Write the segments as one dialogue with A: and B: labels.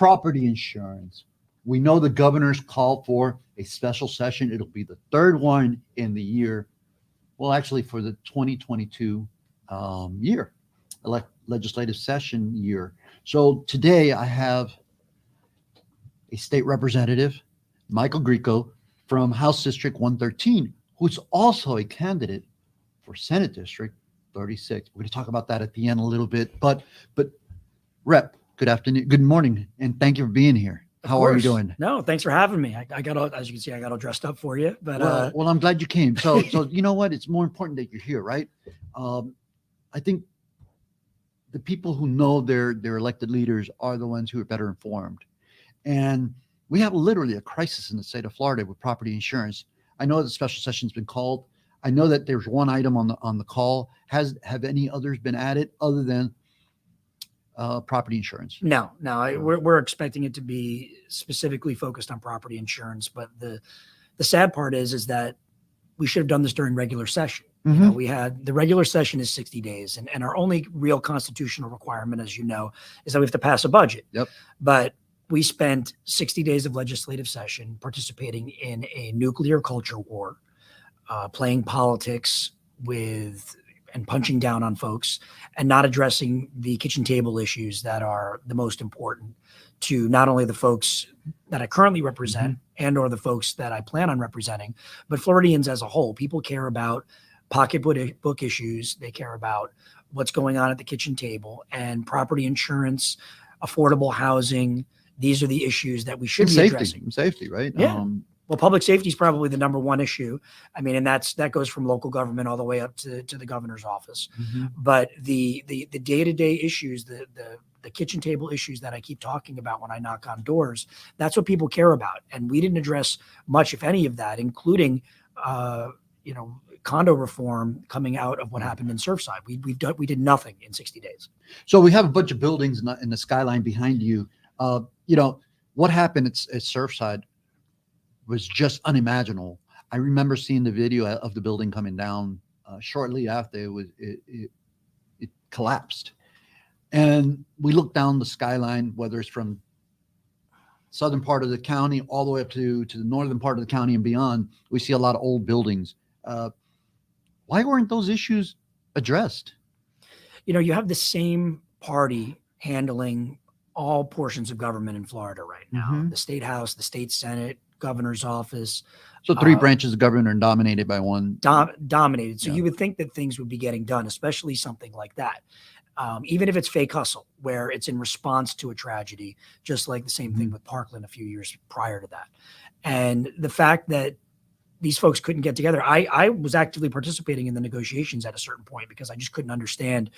A: property insurance. We know the governor's called for a special session. It'll be the third one in the year. Well, actually, for the 2022 year, legislative session year. So today I have a state representative, Micha Grieco, from House District 113, who's also a candidate for Senate District 36. We're going to talk about that at the end a little bit. But Rep, good afternoon, good morning, and thank you for being here. How are you doing?
B: No, thanks for having me. I got all, as you can see, I got all dressed up for you. But
A: well, I'm glad you came. So you know what? It's more important that you're here, right? I think the people who know their elected leaders are the ones who are better informed. And we have literally a crisis in the state of Florida with property insurance. I know that the special session's been called. I know that there's one item on the call. Have any others been added other than property insurance?
B: No, we're expecting it to be specifically focused on property insurance. But the sad part is that we should have done this during regular session.
A: Mm-hmm.
B: You know, we had the regular session is 60 days, and our only real constitutional requirement, as you know, is that we have to pass a budget.
A: Yep.
B: But we spent 60 days of legislative session participating in a nuclear culture war, playing politics with and punching down on folks, and not addressing the kitchen table issues that are the most important to not only the folks that I currently represent and or the folks that I plan on representing, but Floridians as a whole. People care about pocketbook issues. They care about what's going on at the kitchen table, and property insurance, affordable housing. These are the issues that we should be addressing.
A: Safety, right?
B: Yeah. Well, public safety is probably the number one issue. I mean, and that goes from local government all the way up to the governor's office.
A: Mm-hmm.
B: But the day-to-day issues, the kitchen table issues that I keep talking about when I knock on doors, that's what people care about. And we didn't address much, if any, of that, including condo reform coming out of what happened in Surfside. We did nothing in 60 days.
A: So we have a bunch of buildings in the skyline behind you. What happened at Surfside was just unimaginable. I remember seeing the video of the building coming down shortly after it collapsed. And we looked down the skyline, whether it's from southern part of the county all the way up to the northern part of the county and beyond, we see a lot of old buildings. Why weren't those issues addressed?
B: You know, you have the same party handling all portions of government in Florida right now.
A: Mm-hmm.
B: The state house, the state senate, governor's office.
A: So three branches of government are dominated by one.
B: Dominated. So
A: Yeah.
B: you would think that things would be getting done, especially something like that. Even if it's fake hustle, where it's in response to a tragedy, just like the same thing with Parkland a few years prior to that. And the fact that these folks couldn't get together. I was actively participating in the negotiations at a certain point because I just couldn't understand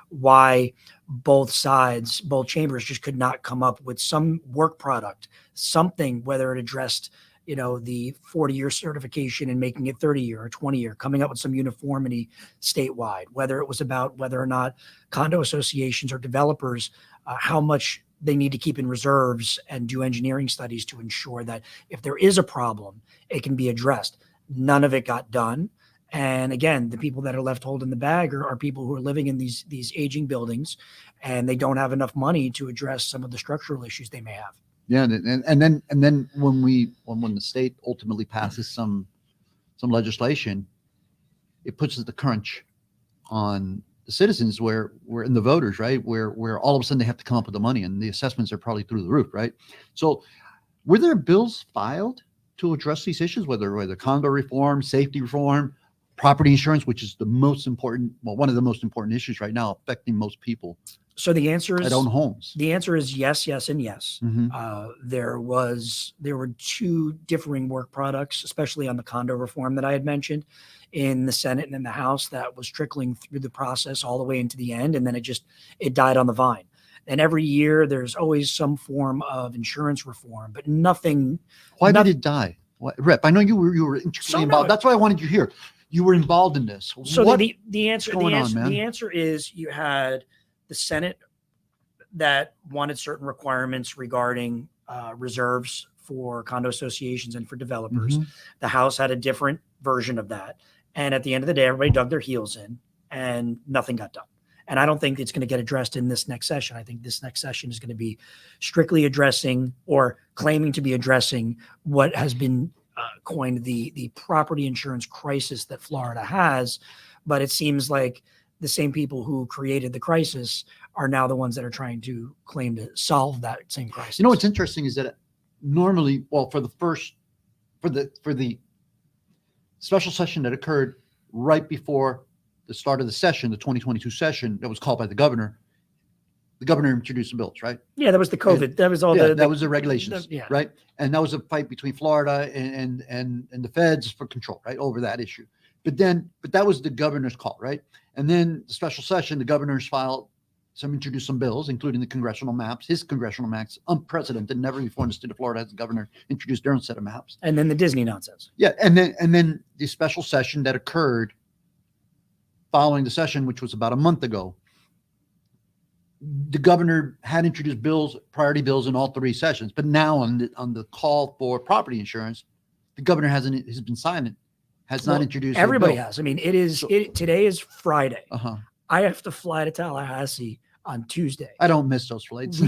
B: why both sides, both chambers just could not come up with some work product, something, whether it addressed, the 40-year certification and making it 30-year or 20-year, coming up with some uniformity statewide, whether it was about whether or not condo associations or developers, how much they need to keep in reserves and do engineering studies to ensure that if there is a problem, it can be addressed. None of it got done. And again, the people that are left holding the bag are people who are living in these aging buildings, and they don't have enough money to address some of the structural issues they may have.
A: Yeah, and then when the state ultimately passes some legislation, it puts the crunch on the citizens where we're in the voters, right? Where all of a sudden they have to come up with the money, and the assessments are probably through the roof, right? So were there bills filed to address these issues, whether condo reform, safety reform, property insurance, which is the most important, one of the most important issues right now affecting most people?
B: So the answer is
A: that own homes.
B: The answer is yes, yes, and yes.
A: Mm-hmm.
B: There were two differing work products, especially on the condo reform that I had mentioned in the Senate and in the House, that was trickling through the process all the way into the end. And then it died on the vine. And every year there's always some form of insurance reform, but nothing.
A: Why did it die? Rep, I know you were interested involved. That's why I wanted you here. You were involved in this.
B: So the answer is you had the Senate that wanted certain requirements regarding reserves for condo associations and for developers.
A: Mm-hmm.
B: The House had a different version of that. And at the end of the day, everybody dug their heels in and nothing got done. And I don't think it's going to get addressed in this next session. I think this next session is going to be strictly addressing or claiming to be addressing what has been coined the property insurance crisis that Florida has. But it seems like the same people who created the crisis are now the ones that are trying to claim to solve that same crisis.
A: You know what's interesting is that normally, well, for the special session that occurred right before the start of the session, the 2022 session that was called by the governor introduced the bills, right?
B: Yeah, that was the COVID.
A: And,
B: that was all
A: that was the regulations,
B: yeah.
A: right? And that was a fight between Florida and the feds for control, right, over that issue. But that was the governor's call, right? And then the special session, the governors introduced some bills, including the congressional maps, his congressional maps, unprecedented. Never before in the state of Florida has the governor introduced their own set of maps.
B: And then the Disney nonsense.
A: Yeah, and then the special session that occurred following the session, which was about a month ago, the governor had introduced priority bills in all three sessions. But now on the call for property insurance, the governor has been silent, has not introduced.
B: Everybody has. I mean, today is Friday.
A: Uh-huh.
B: I have to fly to Tallahassee on Tuesday.
A: I don't miss those flights.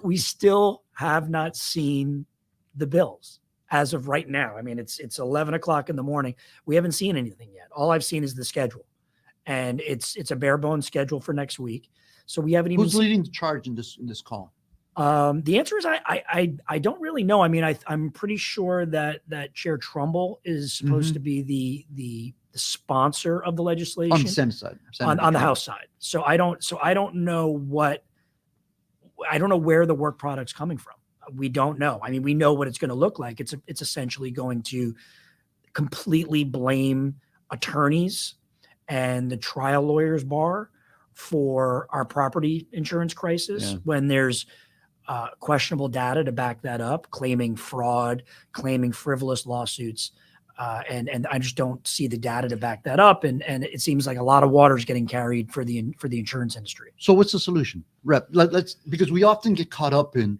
B: we still have not seen the bills as of right now. I mean, it's 11 o'clock in the morning. We haven't seen anything yet. All I've seen is the schedule, and it's a bare bones schedule for next week. So we haven't even.
A: Who's leading the charge in this call?
B: The answer is I don't really know. I mean, I'm pretty sure that Chair Trumble is supposed to be the sponsor of the legislation
A: On the Senate side.
B: On the House side. So I don't know where the work product's coming from. We don't know. I mean, we know what it's going to look like. It's essentially going to completely blame attorneys and the trial lawyers bar for our property insurance crisis when there's questionable data to back that up, claiming fraud, claiming frivolous lawsuits. And I just don't see the data to back that up. And it seems like a lot of water is getting carried for the insurance industry.
A: So what's the solution, Rep? Let's because we often get caught up in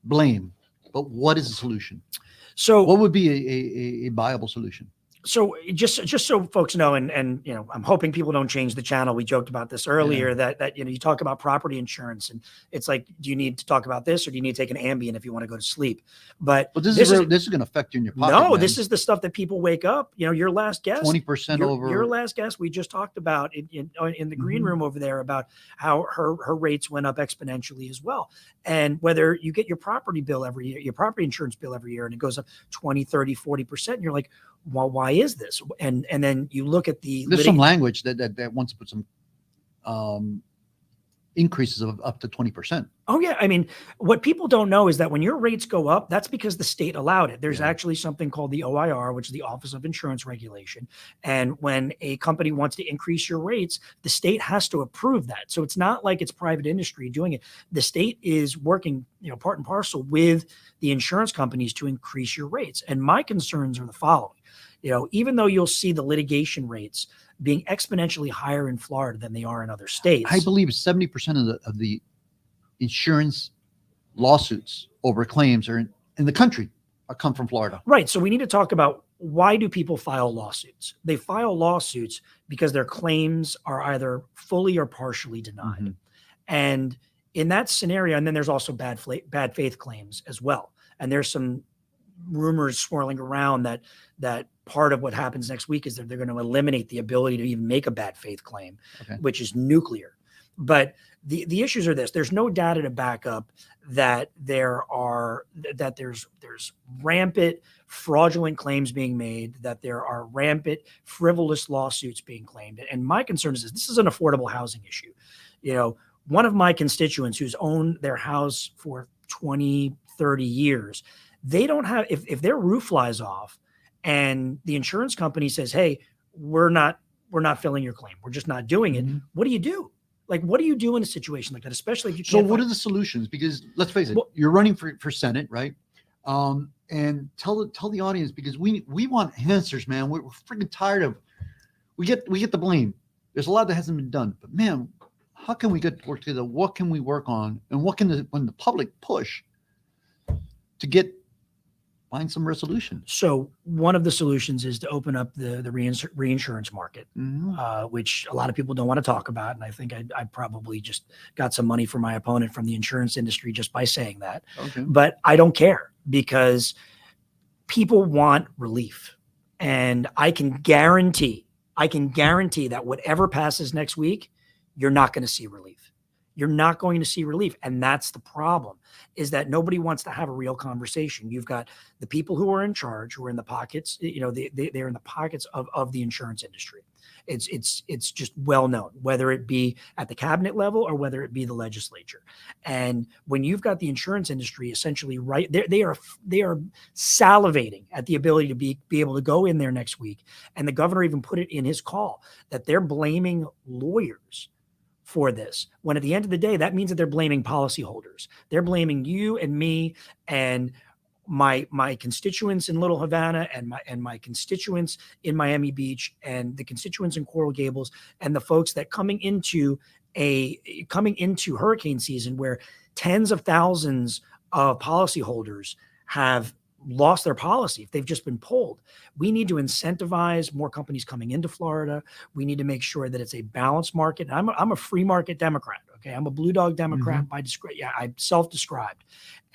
A: blame, but what is the solution?
B: So
A: what would be a viable solution?
B: So just so folks know, and I'm hoping people don't change the channel. We joked about this earlier that you talk about property insurance, and it's like, do you need to talk about this, or do you need to take an Ambien if you want to go to sleep? But
A: this is going to affect you in your pocket.
B: No,
A: man.
B: This is the stuff that people wake up. Your last guest,
A: 20% over.
B: Your last guest, we just talked about in the green room over there about how her rates went up exponentially as well. And whether you get your property bill every year, your property insurance bill every year, and it goes up 20, 30, 40%, and you're like, well, why is this? And then you look at there's
A: some language that wants to put some increases of up to 20%.
B: Oh yeah. I mean, what people don't know is that when your rates go up, that's because the state allowed it. There's actually something called the OIR, which is the Office of Insurance Regulation. And when a company wants to increase your rates, the state has to approve that. So it's not like it's private industry doing it. The state is working, part and parcel with the insurance companies to increase your rates. And my concerns are the following. Even though you'll see the litigation rates being exponentially higher in Florida than they are in other states.
A: I believe 70% of the insurance lawsuits over claims are in the country come from Florida.
B: Right. So we need to talk about, why do people file lawsuits? They file lawsuits because their claims are either fully or partially denied. Mm-hmm. And in that scenario, and then there's also bad faith claims as well. And there's some rumors swirling around that part of what happens next week is that they're going to eliminate the ability to even make a bad faith claim, which is nuclear. But the issues are this: there's no data to back up that there's rampant fraudulent claims being made, that there are rampant frivolous lawsuits being claimed. And my concern is this is an affordable housing issue. One of my constituents who's owned their house for 20, 30 years, they don't have, if their roof flies off and the insurance company says, hey, we're not filling your claim, we're just not doing it. What do you do? Like, what do you do in a situation like that, especially if you can't?
A: So what are the solutions? Because let's face it, you're running for Senate, right? And tell the audience, because we want answers, man. We're freaking tired of, we get the blame. There's a lot that hasn't been done, but man, how can we work together? What can we work on? And what can when the public push to get find some resolution.
B: So one of the solutions is to open up the reinsurance market, which a lot of people don't want to talk about. And I think I probably just got some money for my opponent from the insurance industry just by saying that.
A: Okay.
B: But I don't care, because people want relief. And I can guarantee that whatever passes next week, you're not going to see relief. You're not going to see relief. And that's the problem, is that nobody wants to have a real conversation. You've got the people who are in charge, who are in the pockets, they're in the pockets of the insurance industry. It's just well known, whether it be at the cabinet level or whether it be the legislature. And when you've got the insurance industry essentially right, they are salivating at the ability to be able to go in there next week. And the governor even put it in his call that they're blaming lawyers for this, when at the end of the day, that means that they're blaming policyholders. They're blaming you and me and my constituents in Little Havana and my constituents in Miami Beach and the constituents in Coral Gables and the folks that coming into hurricane season, where tens of thousands of policyholders have lost their policy if they've just been pulled. We need to incentivize more companies coming into Florida. We need to make sure that it's a balanced market. I'm a free market Democrat. Okay. I'm a blue dog Democrat by description. Yeah, I'm self-described.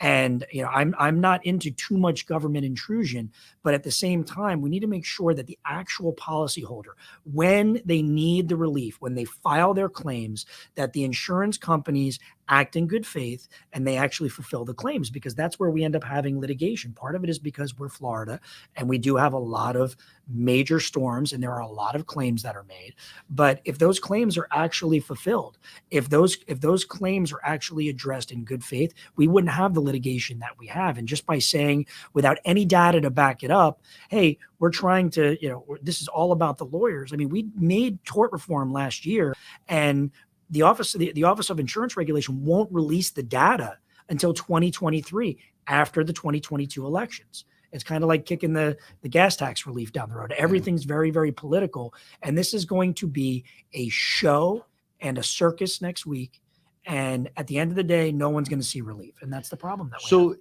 B: And I'm not into too much government intrusion, but at the same time, we need to make sure that the actual policyholder, when they need the relief, when they file their claims, that the insurance companies act in good faith and they actually fulfill the claims, because that's where we end up having litigation. Part of it is because we're Florida and we do have a lot of major storms and there are a lot of claims that are made. But if those claims are actually fulfilled, if those claims are actually addressed in good faith, we wouldn't have the litigation that we have. And just by saying, without any data to back it up, hey, we're trying to, this is all about the lawyers. I mean, we made tort reform last year, and the Office of Insurance Regulation won't release the data until 2023, after the 2022 elections. It's kind of like kicking the gas tax relief down the road. Everything's very, very political. And this is going to be a show and a circus next week. And at the end of the day, no one's going to see relief. And that's the problem that we have.
A: So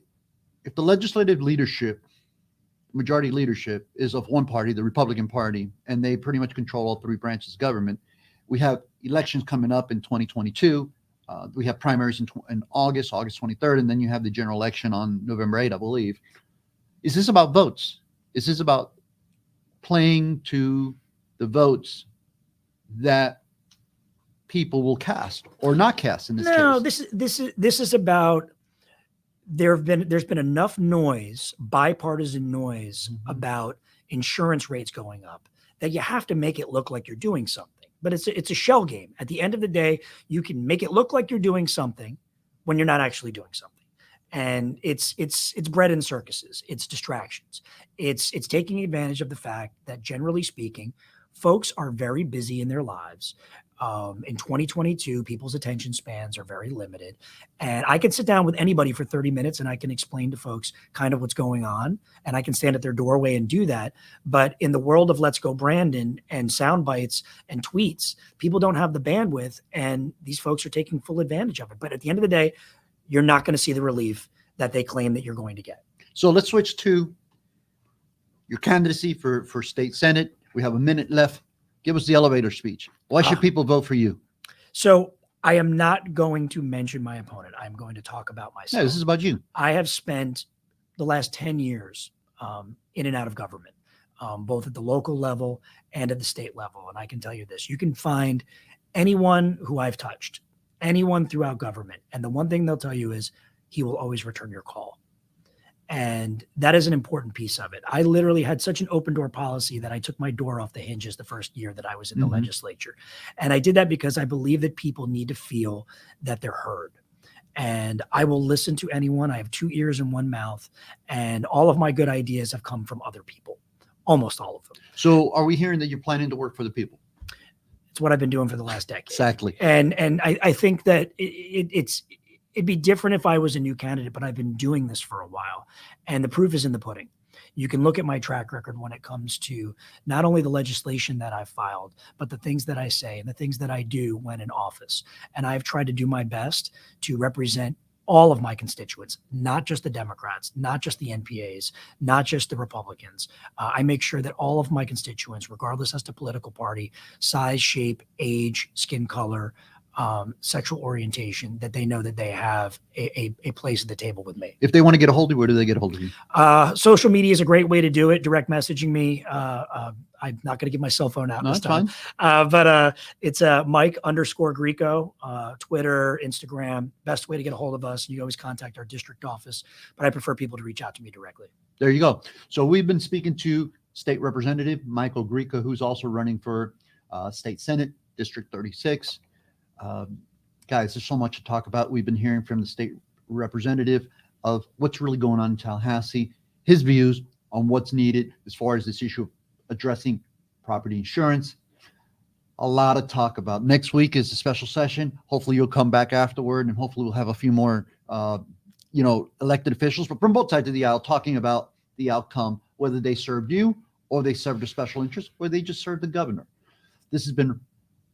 A: if the legislative leadership, majority leadership, is of one party, the Republican Party, and they pretty much control all three branches of government, we have elections coming up in 2022. We have primaries in August 23rd, and then you have the general election on November 8th, I believe. Is this about votes? Is this about playing to the votes that people will cast or not cast in this case?
B: No, this is about, there's been enough noise, bipartisan noise, about insurance rates going up, that you have to make it look like you're doing something. But it's a shell game. At the end of the day, you can make it look like you're doing something when you're not actually doing something. And it's bread and circuses. It's distractions. It's taking advantage of the fact that, generally speaking, folks are very busy in their lives. In 2022, people's attention spans are very limited. And I can sit down with anybody for 30 minutes and I can explain to folks kind of what's going on. And I can stand at their doorway and do that. But in the world of Let's Go Brandon and sound bites and tweets, people don't have the bandwidth, and these folks are taking full advantage of it. But at the end of the day, you're not going to see the relief that they claim that you're going to get.
A: So let's switch to your candidacy for state senate. We have a minute left. Give us the elevator speech. Why should people vote for you?
B: So I am not going to mention my opponent. I'm going to talk about myself.
A: No, this is about you.
B: I have spent the last 10 years in and out of government, both at the local level and at the state level. And I can tell you this, you can find anyone who I've touched, anyone throughout government. And the one thing they'll tell you is he will always return your call. And that is an important piece of it. I literally had such an open door policy that I took my door off the hinges the first year that I was in the legislature. And I did that because I believe that people need to feel that they're heard. And I will listen to anyone. I have 2 ears and 1 mouth. And all of my good ideas have come from other people, almost all of them.
A: So are we hearing that you're planning to work for the people?
B: It's what I've been doing for the last decade.
A: Exactly.
B: And I think that it'd be different if I was a new candidate, but I've been doing this for a while, and the proof is in the pudding. You can look at my track record when it comes to not only the legislation that I've filed, but the things that I say and the things that I do when in office. And I've tried to do my best to represent all of my constituents, not just the Democrats, not just the NPAs, not just the Republicans. I make sure that all of my constituents, regardless as to political party, size, shape, age, skin color, sexual orientation, that they know that they have a place at the table with me.
A: If they want to get a hold of you, where do they get a hold of you?
B: Social media is a great way to do it. Direct messaging me. I'm not going to give my cell phone out
A: No,
B: this
A: that's
B: time.
A: fine.
B: But it's Mike_Grieco, Twitter, Instagram. Best way to get a hold of us. You can always contact our district office, but I prefer people to reach out to me directly.
A: There you go. So we've been speaking to State Representative Michael Grieco, who's also running for State Senate, District 36. Guys, there's so much to talk about. We've been hearing from the state representative of what's really going on in Tallahassee, his views on what's needed as far as this issue of addressing property insurance. A lot of talk about. Next week is a special session. Hopefully you'll come back afterward, and hopefully we'll have a few more, elected officials, but from both sides of the aisle, talking about the outcome, whether they served you or they served a special interest, or they just served the governor. This has been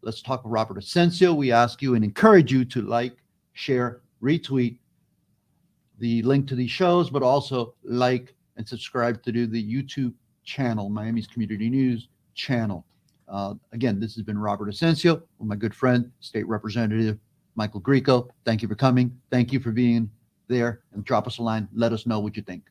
A: Let's Talk with Robert Asencio. We ask you and encourage you to like, share, retweet the link to these shows, but also like and subscribe to the YouTube channel, Miami's Community News channel. Again, this has been Robert Asencio with my good friend, State Representative Michael Grieco. Thank you for coming. Thank you for being there, and drop us a line. Let us know what you think.